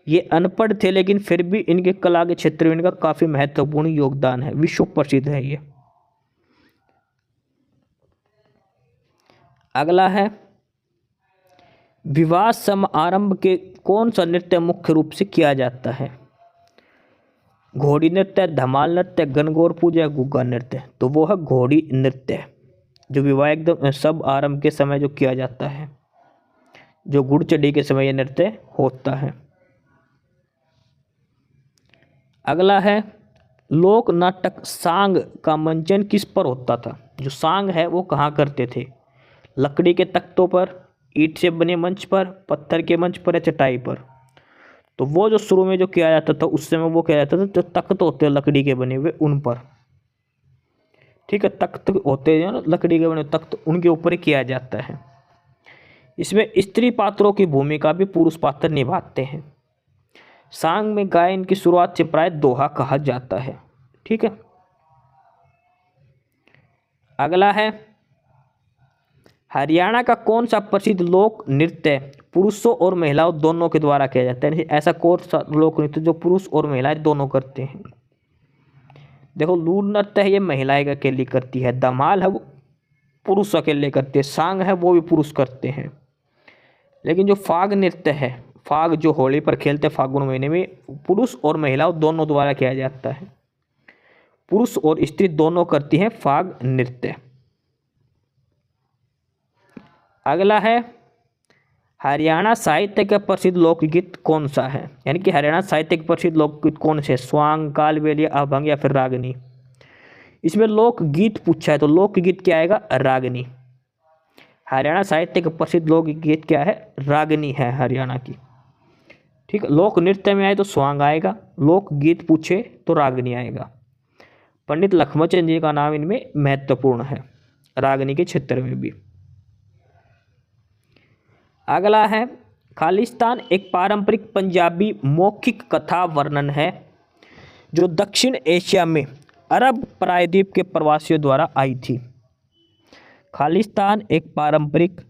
[SPEAKER 2] ये अनपढ़ थे लेकिन फिर भी इनके कला के क्षेत्र में इनका काफ़ी महत्वपूर्ण योगदान है, विश्व प्रसिद्ध है ये। अगला है, विवाह समारंभ के कौन सा नृत्य मुख्य रूप से किया जाता है? घोड़ी नृत्य, धमाल नृत्य, गणगौर पूजा, गुग्गा नृत्य। तो वो है घोड़ी नृत्य, जो विवाह एकदम सब आरंभ के समय जो किया जाता है, जो गुड़ चढ़ी के समय यह नृत्य होता है। अगला है, लोक नाटक सांग का मंचन किस पर होता था? जो सांग है वो कहाँ करते थे? लकड़ी के तख्तों पर, ईंट से बने मंच पर, पत्थर के मंच पर या चटाई पर? तो वो जो शुरू में जो किया जाता था उस समय वो किया जाता था जो तख्त होते हैं लकड़ी के बने हुए उन पर। ठीक है, तख्त होते हैं ना लकड़ी के बने तख्त, उनके ऊपर ही किया जाता है। इसमें स्त्री पात्रों की भूमिका भी पुरुष पात्र निभाते हैं। सांग में गायन की शुरुआत से प्राय दोहा कहा जाता है। ठीक है, अगला है, हरियाणा का कौन सा प्रसिद्ध लोक नृत्य पुरुषों और महिलाओं दोनों के द्वारा किया जाता है? ऐसा कौन सा लोक नृत्य जो पुरुष और महिलाएं दोनों करते हैं? देखो, लूर नृत्य है ये महिलाएं अकेली करती है, धमाल है वो पुरुष अकेले करते हैं, सांग है वो भी पुरुष करते हैं। लेकिन जो फाग नृत्य है, फाग जो होली पर खेलते हैं फागुन महीने में, पुरुष और महिलाओं दोनों द्वारा किया जाता है। पुरुष और स्त्री दोनों करती हैं फाग नृत्य। अगला है, हरियाणा साहित्य का प्रसिद्ध लोकगीत कौन सा है? यानी कि हरियाणा साहित्य के प्रसिद्ध लोकगीत कौन से? स्वांग, कालबेलिया, अभंग या फिर रागनी? इसमें लोकगीत पूछा है तो लोकगीत क्या आएगा? रागनी। हरियाणा साहित्य का प्रसिद्ध लोकगीत क्या है? रागनी है हरियाणा की। ठीक है, लोक नृत्य में आए तो स्वांग आएगा, लोकगीत पूछे तो रागनी आएगा। पंडित लखमचंद जी का नाम इनमें महत्वपूर्ण है, रागनी के क्षेत्र में भी। अगला है, खालिस्तान एक पारंपरिक पंजाबी मौखिक कथा वर्णन है जो दक्षिण एशिया में अरब प्रायद्वीप के प्रवासियों द्वारा आई थी। खालिस्तान एक पारंपरिक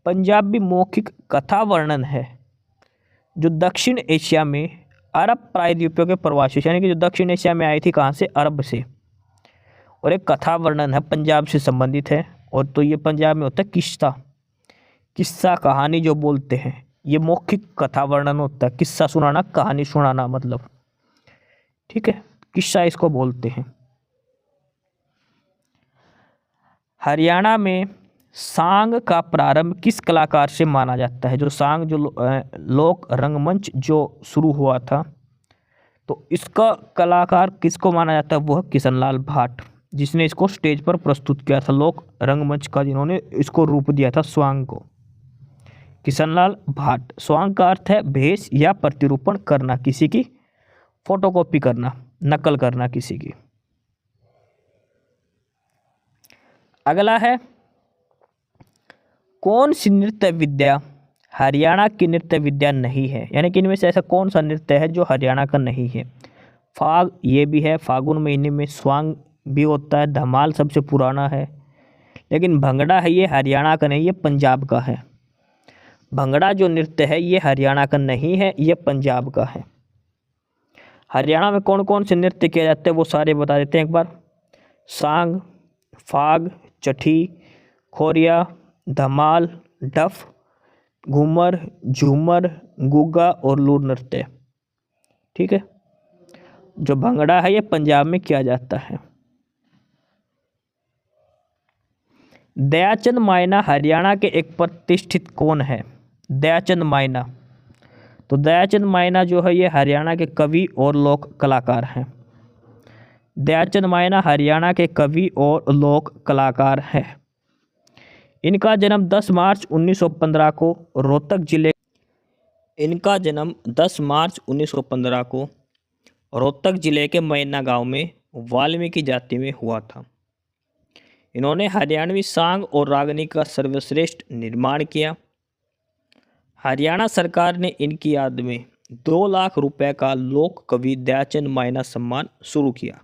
[SPEAKER 2] पंजाबी मौखिक कथा वर्णन है जो दक्षिण एशिया में अरब प्रायद्वीपों के प्रवासियों, यानी कि जो दक्षिण एशिया में आई थी, कहाँ से? अरब से। और एक कथा वर्णन है, पंजाब से संबंधित है। और तो ये पंजाब में होता है किस्सा, किस्सा कहानी जो बोलते हैं, ये मौखिक कथा वर्णन होता है। किस्सा सुनाना, कहानी सुनाना मतलब। ठीक है, किस्सा इसको बोलते हैं। हरियाणा में सांग का प्रारंभ किस कलाकार से माना जाता है? जो सांग जो लोक रंगमंच जो शुरू हुआ था, तो इसका कलाकार किसको माना जाता है? वो है किशनलाल भाट, जिसने इसको स्टेज पर प्रस्तुत किया था, लोक रंगमंच का जिन्होंने इसको रूप दिया था स्वांग को। किशनलाल भाट। स्वांग का अर्थ है भेष या प्रतिरूपण करना, किसी की फोटोकॉपी करना, नकल करना किसी की। अगला है, कौन सी नृत्य विद्या हरियाणा की नृत्य विद्या नहीं है? यानी कि इनमें से ऐसा कौन सा नृत्य है जो हरियाणा का नहीं है? फाग ये भी है, फागुन महीने में स्वांग भी होता है, धमाल सबसे पुराना है, लेकिन भंगड़ा है ये हरियाणा का नहीं, ये पंजाब का है। भंगड़ा जो नृत्य है ये हरियाणा का नहीं है, ये पंजाब का है। हरियाणा में कौन कौन से नृत्य किए जाते हैं वो सारे बता देते हैं एक बार। सांग, फाग, चठी, खोरिया, धमाल, डफ, घूमर, झूमर, गुग्गा और लूर नृत्य। ठीक है, जो भंगड़ा है ये पंजाब में किया जाता है। दयाचंद मायना हरियाणा के एक प्रतिष्ठित कौन है? दयाचंद मायना। तो दयाचंद मायना जो है ये हरियाणा के कवि और लोक कलाकार हैं। दयाचंद मायना हरियाणा के कवि और लोक कलाकार हैं। इनका जन्म 10 मार्च 1915 को रोहतक जिले को रोहतक जिले के मैना गांव में वाल्मीकि जाति में हुआ था। इन्होंने हरियाणवी सांग और रागनी का सर्वश्रेष्ठ निर्माण किया। हरियाणा सरकार ने इनकी याद में 2 लाख रुपए का लोक कवि दयाचंद मायना सम्मान शुरू किया।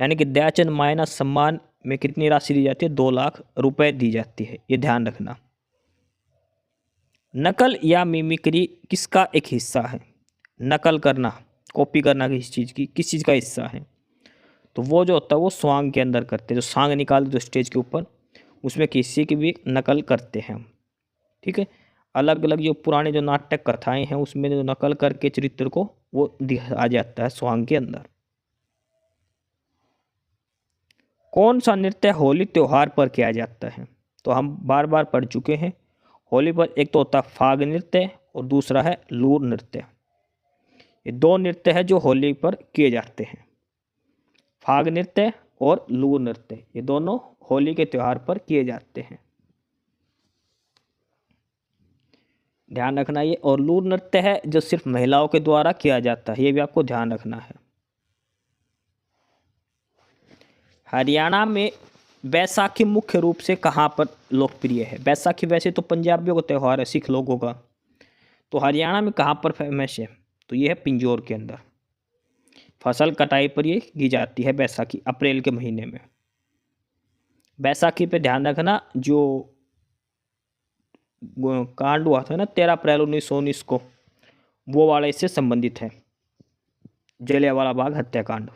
[SPEAKER 2] यानी कि दयाचंद मायना सम्मान में कितनी राशि दी जाती है? 2 लाख रुपए दी जाती है, ये ध्यान रखना। नकल या मिमिक्री किसका एक हिस्सा है? नकल करना, कॉपी करना किसी चीज़ की, किस चीज़ का हिस्सा है? तो वो जो होता है वो स्वांग के अंदर करते हैं, जो सांग निकालते जो स्टेज के ऊपर, उसमें किसी की भी नकल करते हैं हम। ठीक है, अलग अलग जो पुराने जो नाटक कथाएं हैं उसमें जो नकल करके चरित्र को वो आ जाता है स्वांग के अंदर। कौन सा नृत्य होली त्योहार पर किया जाता है? तो हम बार बार पढ़ चुके हैं। होली पर एक तो होता है फाग नृत्य और दूसरा है लूर नृत्य। ये 2 नृत्य है जो होली पर किए जाते हैं, फाग नृत्य और लूर नृत्य, ये दोनों होली के त्योहार पर किए जाते हैं, ध्यान रखना ये। और लूर नृत्य है जो सिर्फ महिलाओं के द्वारा किया जाता है, ये भी आपको ध्यान रखना है। हरियाणा में बैसाखी मुख्य रूप से कहाँ पर लोकप्रिय है? बैसाखी वैसे तो पंजाबियों का त्यौहार है, सिख लोगों का, तो हरियाणा में कहाँ पर फेमस है? तो ये है पिंजौर के अंदर। फसल कटाई पर ये की जाती है बैसाखी, अप्रैल के महीने में। बैसाखी पे ध्यान रखना, जो कांड हुआ था ना 13 अप्रैल 1919 को, वो वाला इससे संबंधित है, जलियांवाला बाग हत्याकांड।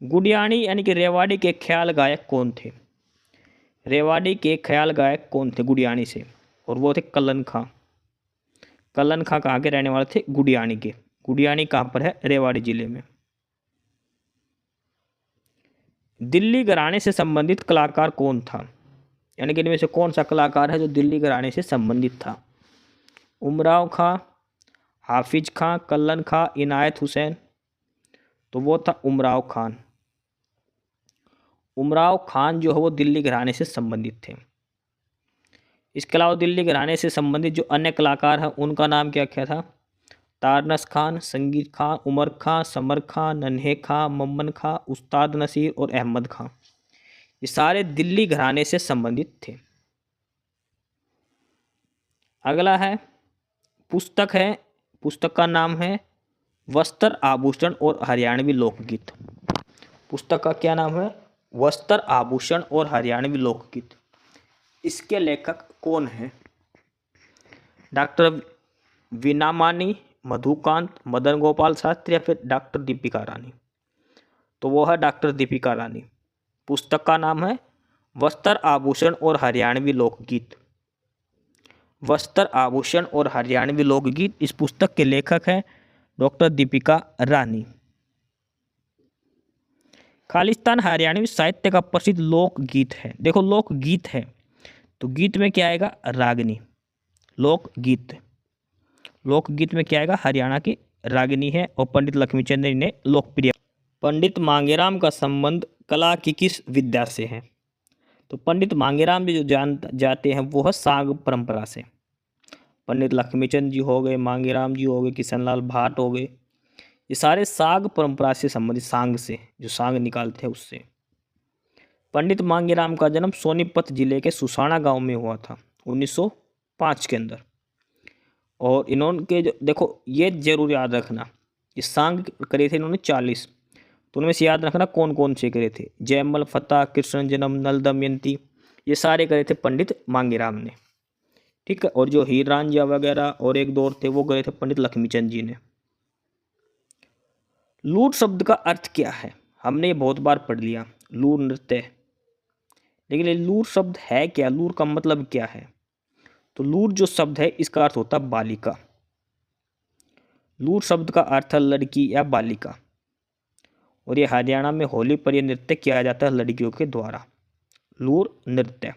[SPEAKER 2] गुडियानी यानी कि रेवाड़ी के ख्याल गायक कौन थे? रेवाड़ी के ख्याल गायक कौन थे गुडियानी से? और वो थे कल्लन खां। कल्लन खां कहाँ के रहने वाले थे? गुडियानी के। गुडियानी कहाँ पर है? रेवाड़ी जिले में। दिल्ली घराने से संबंधित कलाकार कौन था? यानी कि इनमें से कौन सा कलाकार है जो दिल्ली घराने से संबंधित था? उमराव खां, हाफिज खां, कल्लन खां, इनायत हुसैन। तो वो था उमराव खान। उमराव खान जो है वो दिल्ली घराने से संबंधित थे। इसके अलावा दिल्ली घराने से संबंधित जो अन्य कलाकार हैं उनका नाम क्या क्या था? तारनस खान, संगीत खान, उमर खां, समर खां, नन्हे खां, मम्मन खां, उस्ताद नसीर और अहमद खां, ये सारे दिल्ली घराने से संबंधित थे। अगला है पुस्तक है, पुस्तक का नाम है वस्त्र आभूषण और हरियाणवी लोकगीत। पुस्तक का क्या नाम है? वस्त्र आभूषण और हरियाणवी लोकगीत। इसके लेखक कौन हैं? डॉक्टर वीना मानी, मधुकांत, मदन गोपाल शास्त्री या फिर डॉक्टर दीपिका रानी? तो वो है डॉक्टर दीपिका रानी। पुस्तक का नाम है वस्त्र आभूषण और हरियाणवी लोकगीत। वस्त्र आभूषण और हरियाणवी लोकगीत, इस पुस्तक के लेखक हैं डॉक्टर दीपिका रानी। खालिस्तान हरियाणवी साहित्य का प्रसिद्ध लोकगीत है। देखो लोकगीत है तो गीत में क्या आएगा? रागनी। लोकगीत, लोकगीत में क्या आएगा? हरियाणा की रागिनी है और पंडित लक्ष्मीचंद ने इन्हें लोकप्रिय। पंडित मांगेराम का संबंध कला की किस विद्या से है? तो पंडित मांगेराम भी जो जाते हैं वो है सांग परंपरा से। पंडित लक्ष्मीचंद जी हो गए, मांगेराम जी हो गए, किशनलाल भाट हो गए, ये सारे सांग परंपरा से संबंधित, सांग से जो सांग निकालते हैं उससे। पंडित मांगेराम का जन्म सोनीपत जिले के सुसाना गांव में हुआ था 1905 के अंदर। और इन्होंने जो देखो ये जरूर याद रखना, ये सांग करे थे इन्होंने 40, तो उनमें से याद रखना कौन कौन से करे थे। जयमल फतेह, कृष्ण जन्म, नल दमयंती, ये सारे करे थे पंडित मांगेराम ने। ठीक है, और जो हीर रांझा वगैरह और एक दो और थे वो करे थे पंडित लक्ष्मीचंद जी ने। लूट शब्द का अर्थ क्या है? हमने ये बहुत बार पढ़ लिया, लूट नृत्य, लेकिन ये लूट शब्द है क्या? लूट का मतलब क्या है? तो लूट जो शब्द है इसका अर्थ होता है बालिका। लूट शब्द का अर्थ है लड़की या बालिका, और ये हरियाणा में होली पर यह नृत्य किया जाता है लड़कियों के द्वारा, लूर नृत्य।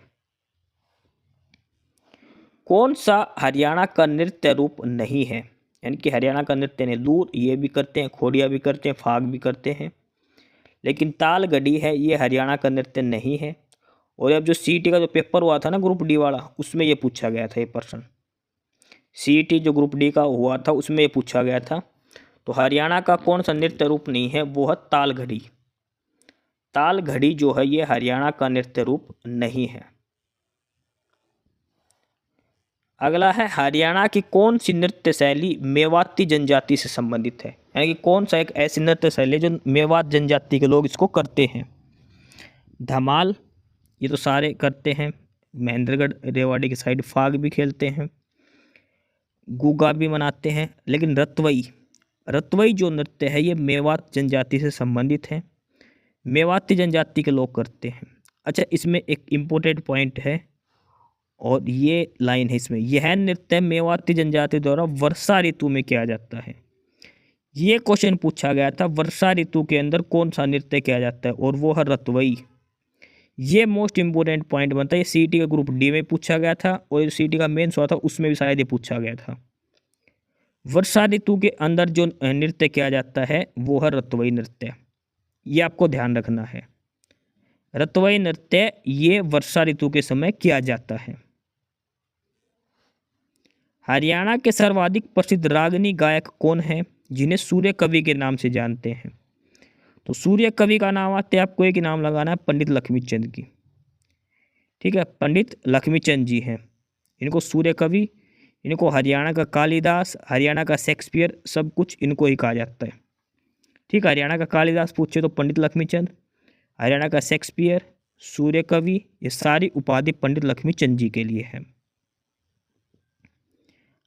[SPEAKER 2] कौन सा हरियाणा का नृत्य रूप नहीं है? यानी कि हरियाणा का नृत्य नहीं, लूर ये भी करते हैं, खोड़िया भी करते हैं, फाग भी करते हैं, लेकिन ताल गढ़ी है ये हरियाणा का नृत्य नहीं है। और अब जो सीईटी का जो पेपर हुआ था ना ग्रुप डी वाला, उसमें ये पूछा गया था ये प्रश्न। सीईटी जो ग्रुप डी का हुआ था उसमें ये पूछा गया था। तो हरियाणा का कौन सा नृत्य रूप नहीं है? वो है ताल घड़ी। ताल घड़ी जो है ये हरियाणा का नृत्य रूप नहीं है। अगला है हरियाणा की कौन सी नृत्य शैली मेवाती जनजाति से संबंधित है, यानी कि कौन सा एक ऐसी नृत्य शैली जो मेवात जनजाति के लोग इसको करते हैं। धमाल, ये तो सारे करते हैं, महेंद्रगढ़ रेवाड़ी की साइड फाग भी खेलते हैं, गुगा भी मनाते हैं, लेकिन रतवई जो नृत्य है ये मेवात जनजाति से संबंधित है, मेवाती जनजाति के लोग करते हैं। अच्छा, इसमें एक इम्पोर्टेंट पॉइंट है और ये लाइन है इसमें, यह नृत्य मेवाती जनजाति द्वारा वर्षा ऋतु में किया जाता है। ये क्वेश्चन पूछा गया था, वर्षा ऋतु के अंदर कौन सा नृत्य किया जाता है, और वो है रतवई। ये मोस्ट इंपोर्टेंट पॉइंट बनता है, ये सीटी का ग्रुप डी में पूछा गया था और सीटी का मेंस हुआ था उसमें भी शायद ये पूछा गया था। वर्षा ऋतु के अंदर जो नृत्य किया जाता है वो है रतवई नृत्य, ये आपको ध्यान रखना है। रतवई नृत्य ये वर्षा ऋतु के समय किया जाता है। हरियाणा के सर्वाधिक प्रसिद्ध रागनी गायक कौन है जिन्हें सूर्य कवि के नाम से जानते हैं? तो सूर्य कवि का नाम आते आपको एक ही नाम लगाना है, पंडित लक्ष्मीचंद की। ठीक है, पंडित लक्ष्मीचंद जी हैं, इनको सूर्य कवि, इनको हरियाणा का कालिदास, हरियाणा का शेक्सपियर, सब कुछ इनको ही कहा जाता है। ठीक है, हरियाणा का कालिदास पूछे तो पंडित लक्ष्मीचंद, हरियाणा का शेक्सपियर, सूर्य कवि, ये सारी उपाधि पंडित लक्ष्मीचंद जी के लिए है।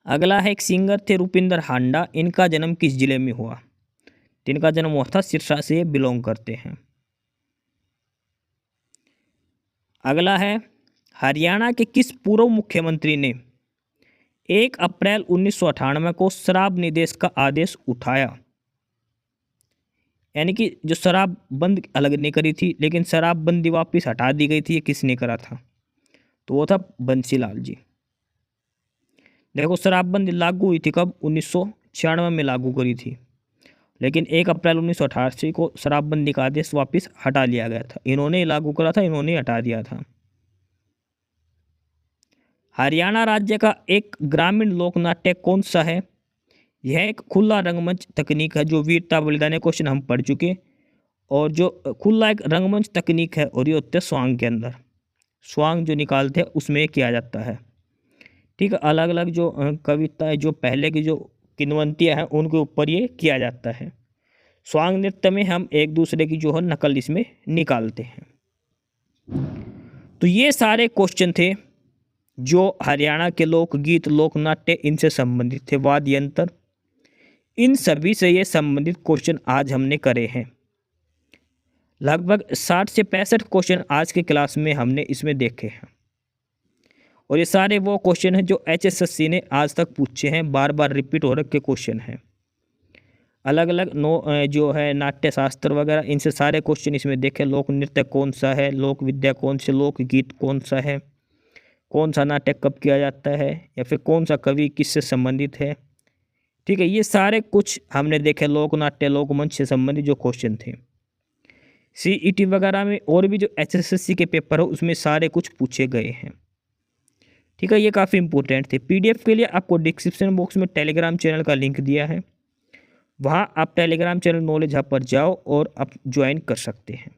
[SPEAKER 2] अगला है, एक सिंगर थे रुपिंदर हांडा, इनका जन्म किस जिले में हुआ? तो इनका जन्म हुआ था सिरसा से, बिलोंग करते हैं। अगला है, हरियाणा के किस पूर्व मुख्यमंत्री ने 1 अप्रैल 1998 को शराब निषेध का आदेश उठाया? यानी कि जो शराब बंद अलग नहीं करी थी लेकिन शराब बंदी वापस हटा दी गई थी, ये किसने करा था? तो वो था बंसीलाल जी। देखो, शराबबंदी लागू हुई थी कब? 1996 में लागू करी थी, लेकिन 1 अप्रैल 1988 को शराबबंदी का आदेश वापस हटा लिया गया था। इन्होंने लागू करा था, इन्होंने हटा दिया था। हरियाणा राज्य का एक ग्रामीण लोक नाट्य कौन सा है? यह एक खुला रंगमंच तकनीक है, जो वीरता बलिदान क्वेश्चन हम पढ़ चुके, और जो खुला एक रंगमंच तकनीक है और ये होते हैं स्वांग के अंदर, स्वांग जो निकालते हैं उसमें किया जाता है। ठीक है, अलग अलग जो कविताएं जो पहले की जो किन्वंतियाँ हैं उनके ऊपर ये किया जाता है। स्वांग नृत्य में हम एक दूसरे की जो है नकल इसमें निकालते हैं। तो ये सारे क्वेश्चन थे जो हरियाणा के लोकगीत लोक नाट्य इनसे संबंधित थे, वाद्य यंत्र, इन सभी से ये संबंधित क्वेश्चन आज हमने करे हैं। लगभग 60 से 65 क्वेश्चन आज के क्लास में हमने इसमें देखे हैं, और ये सारे वो क्वेश्चन हैं जो HSSC ने आज तक पूछे हैं, बार बार रिपीट हो रखे क्वेश्चन हैं। अलग अलग जो है नाट्य शास्त्र वगैरह, इनसे सारे क्वेश्चन इसमें देखे। लोक नृत्य कौन सा है, लोक विद्या कौन से, लोकगीत कौन सा है, कौन सा नाटक कब किया जाता है, या फिर कौन सा कवि किससे संबंधित है। ठीक है, ये सारे कुछ हमने देखे लोक नाट्य लोकमंच से संबंधित जो क्वेश्चन थे। CET वगैरह में और भी जो HSSC के पेपर हो उसमें सारे कुछ पूछे गए हैं। ठीक है, ये काफ़ी इंपॉर्टेंट थे। PDF के लिए आपको डिस्क्रिप्शन बॉक्स में टेलीग्राम चैनल का लिंक दिया है, वहाँ आप टेलीग्राम चैनल नॉलेज हब पर जाओ और आप ज्वाइन कर सकते हैं।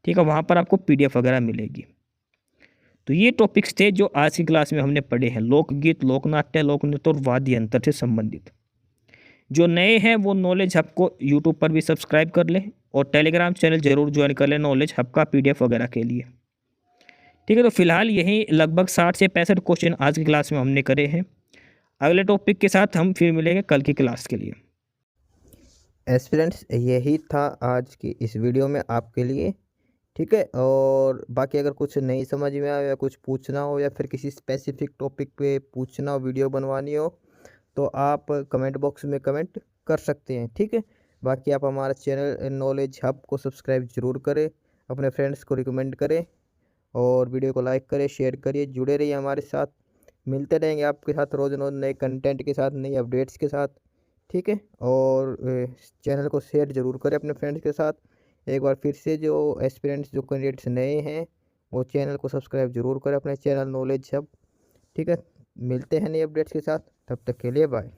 [SPEAKER 2] ठीक है, वहाँ पर आपको PDF वगैरह मिलेगी। तो ये टॉपिक्स थे जो आज की क्लास में हमने पढ़े हैं, लोकगीत लोकनाट्य लोकनृत्य और वाद्य यंत्र से संबंधित। जो नए हैं वो नॉलेज हब को यूट्यूब पर भी सब्सक्राइब कर लें और टेलीग्राम चैनल जरूर ज्वाइन कर लें नॉलेज हब का PDF वगैरह के लिए। ठीक है, तो फिलहाल यही लगभग 60 से 65 क्वेश्चन आज की क्लास में हमने करे हैं। अगले टॉपिक के साथ हम फिर मिलेंगे कल की क्लास के लिए।
[SPEAKER 1] एस्पिरेंट्स, यही था आज की इस वीडियो में आपके लिए। ठीक है, और बाकी अगर कुछ नहीं समझ में आया या कुछ पूछना हो या फिर किसी स्पेसिफिक टॉपिक पे पूछना हो, वीडियो बनवानी हो, तो आप कमेंट बॉक्स में कमेंट कर सकते हैं। ठीक है, बाकी आप हमारा चैनल नॉलेज हब को सब्सक्राइब ज़रूर करें, अपने फ्रेंड्स को रिकमेंड करें और वीडियो को लाइक करें, शेयर करिए, जुड़े रहिए हमारे साथ। मिलते रहेंगे आपके साथ रोज़ रोज़ नए कंटेंट के साथ, नई अपडेट्स के साथ। ठीक है, और चैनल को शेयर ज़रूर करें अपने फ्रेंड्स के साथ। एक बार फिर से जो एस्पिरेंट्स जो कैंडिडेट्स नए हैं वो चैनल को सब्सक्राइब ज़रूर करें, अपने चैनल नॉलेज हब। ठीक है, मिलते हैं नई अपडेट्स के साथ, तब तक के लिए बाय।